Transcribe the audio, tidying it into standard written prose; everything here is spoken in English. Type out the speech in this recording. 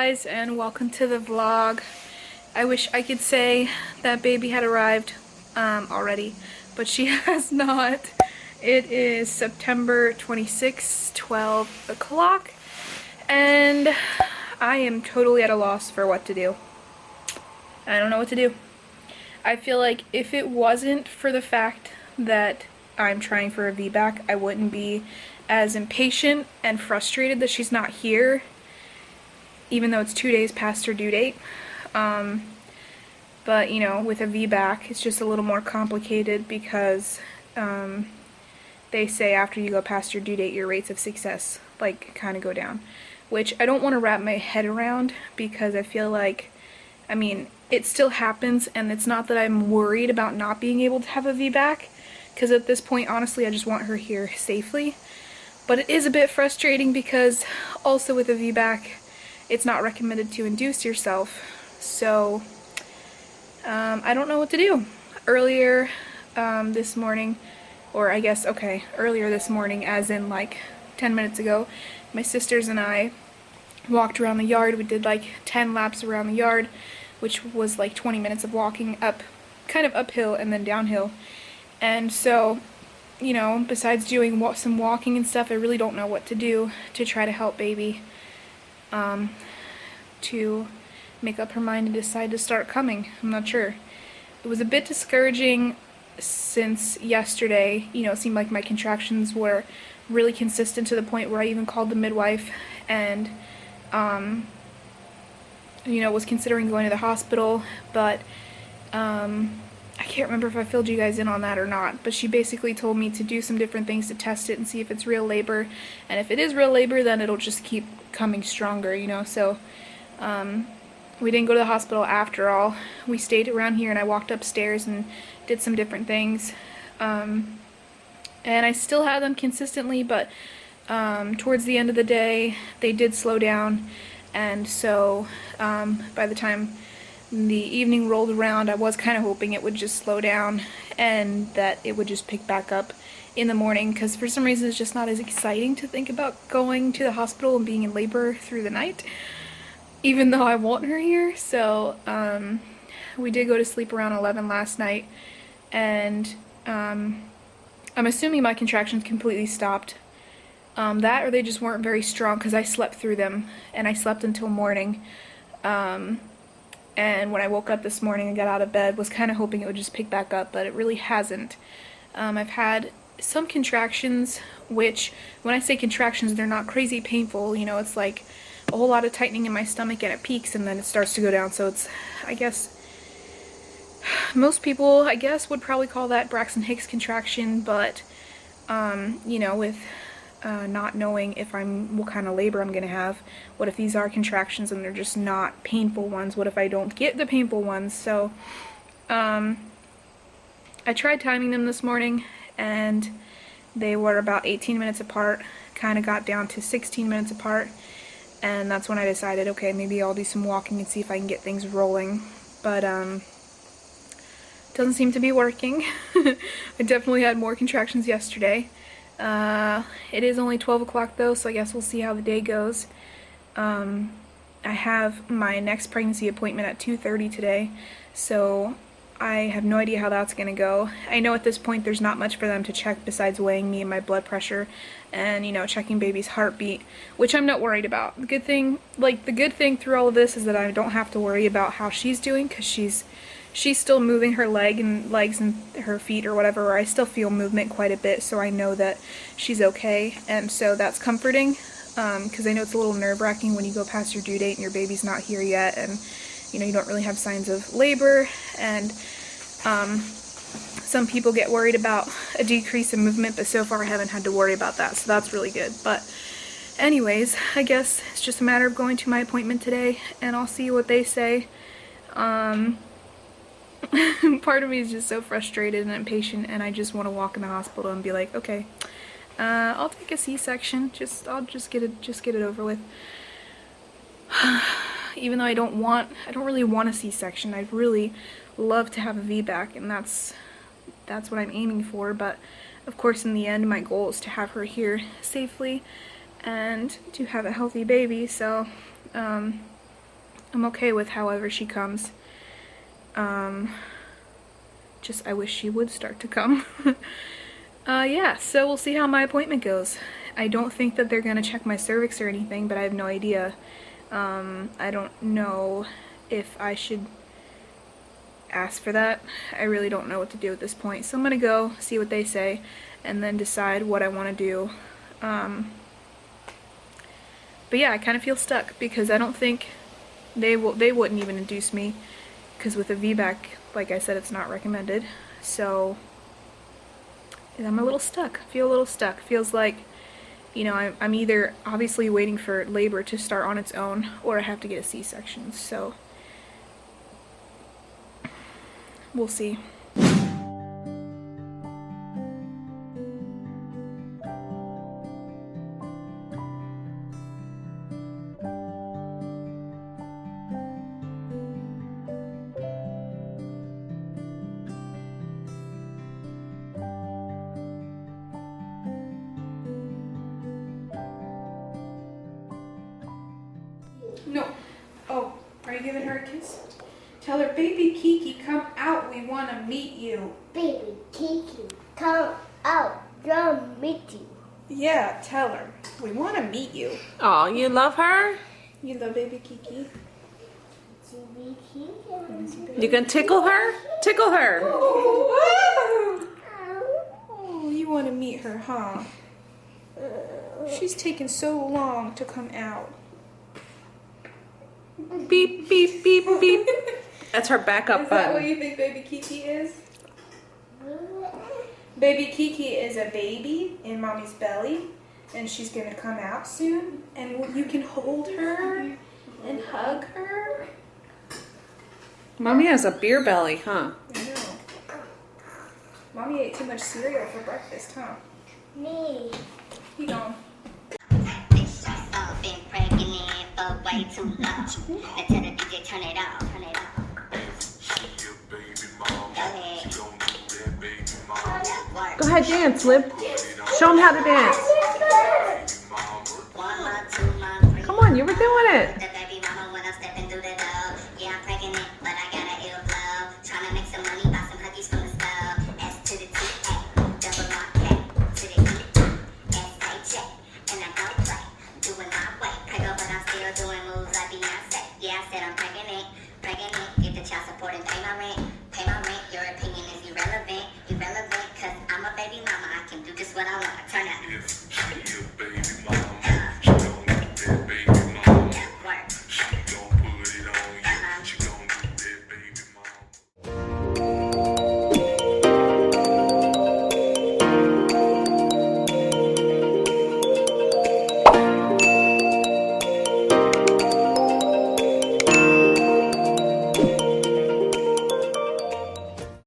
guys, and welcome to the vlog. I wish I could say that baby had arrived already, but she has not. It is September 26th, 12 o'clock, and I am totally at a loss for what to do. I don't know what to do. I feel like if it wasn't for the fact that I'm trying for a VBAC, I wouldn't be as impatient and frustrated that she's not here, even though it's 2 days past her due date. But you know, with a VBAC, it's just a little more complicated because they say after you go past your due date, your rates of success kind of go down, which I don't want to wrap my head around because I feel like, I mean, it still happens, and it's not that I'm worried about not being able to have a VBAC, because at this point, honestly, I just want her here safely. But it is a bit frustrating because also with a VBAC, it's not recommended to induce yourself, so I don't know what to do. Earlier this morning, or I guess, okay, earlier this morning, as in like 10 minutes ago, my sisters and I walked around the yard. We did like 10 laps around the yard, which was like 20 minutes of walking up, kind of uphill and then downhill. And so, you know, besides doing some walking and stuff, I really don't know what to do to try to help baby to make up her mind and decide to start coming. I'm not sure. It was a bit discouraging since yesterday. You know, it seemed like my contractions were really consistent to the point where I even called the midwife and you know, was considering going to the hospital, but I can't remember if I filled you guys in on that or not, but she basically told me to do some different things to test it and see if it's real labor, and if it is real labor, then it'll just keep coming stronger, you know. So we didn't go to the hospital after all. We stayed around here, and I walked upstairs and did some different things, and I still had them consistently, but towards the end of the day they did slow down, and so by the time the evening rolled around, I was kind of hoping it would just slow down and that it would just pick back up in the morning, because for some reason it's just not as exciting to think about going to the hospital and being in labor through the night, even though I want her here. So we did go to sleep around 11 last night, and I'm assuming my contractions completely stopped. That or they just weren't very strong because I slept through them, and I slept until morning. And when I woke up this morning and got out of bed, was kind of hoping it would just pick back up, but it really hasn't. I've had some contractions, which, when I say contractions, they're not crazy painful. You know, it's like a whole lot of tightening in my stomach, and it peaks and then it starts to go down. So it's, I guess, most people, I guess, would probably call that Braxton Hicks contraction, but, you know, with not knowing what kind of labor I'm gonna have. What if these are contractions and they're just not painful ones? What if I don't get the painful ones? So I tried timing them this morning, and they were about 18 minutes apart, kind of got down to 16 minutes apart, and that's when I decided, okay, maybe I'll do some walking and see if I can get things rolling. But doesn't seem to be working. I definitely had more contractions yesterday. It is only 12 o'clock though, so I guess we'll see how the day goes. I have my next pregnancy appointment at 2:30 today, so I have no idea how that's gonna go. I know at this point there's not much for them to check besides weighing me and my blood pressure and, you know, checking baby's heartbeat, which I'm not worried about. The good thing through all of this is that I don't have to worry about how she's doing, because she's still moving her legs and her feet or whatever, or I still feel movement quite a bit, so I know that she's okay, and so that's comforting, because I know it's a little nerve-wracking when you go past your due date and your baby's not here yet, and, you know, you don't really have signs of labor, and some people get worried about a decrease in movement, but so far I haven't had to worry about that, so that's really good. But anyways, I guess it's just a matter of going to my appointment today, and I'll see what they say. Part of me is just so frustrated and impatient, and I just want to walk in the hospital and be like, okay, I'll take a C-section. I'll just get it over with. Even though I don't really want a C-section. I'd really love to have a VBAC, and that's what I'm aiming for. But of course, in the end, my goal is to have her here safely and to have a healthy baby. So I'm okay with however she comes. Just I wish she would start to come. Yeah, so we'll see how my appointment goes. I don't think that they're gonna check my cervix or anything, but I have no idea. I don't know if I should ask for that. I really don't know what to do at this point. So I'm gonna go see what they say and then decide what I want to do. But yeah, I kind of feel stuck because I don't think they wouldn't even induce me, because with a VBAC, like I said, it's not recommended. So I'm a little stuck. I feel a little stuck. Feels like, you know, I'm either obviously waiting for labor to start on its own, or I have to get a C-section. So we'll see. No. Oh, are you giving her a kiss? Tell her, baby Kiki, come out. We want to meet you. Baby Kiki, come out. I'll meet you. Yeah, tell her. We want to meet you. Oh, you love her? You love baby Kiki? Baby Kiki. You can tickle her? Tickle her. Oh, you want to meet her, huh? She's taken so long to come out. Beep, beep, beep, beep. That's her backup Is that what button. you think baby Kiki is? Baby Kiki is a baby in mommy's belly, and she's gonna come out soon, and you can hold her and hug her. Mommy has a beer belly, huh? I know. Mommy ate too much cereal for breakfast, huh? Me. You know. Been pregnant for way too long. Let's tell the DJ turn it off, turn it off. Go ahead, dance, Lib. Show them how to dance. Come on, you were doing it.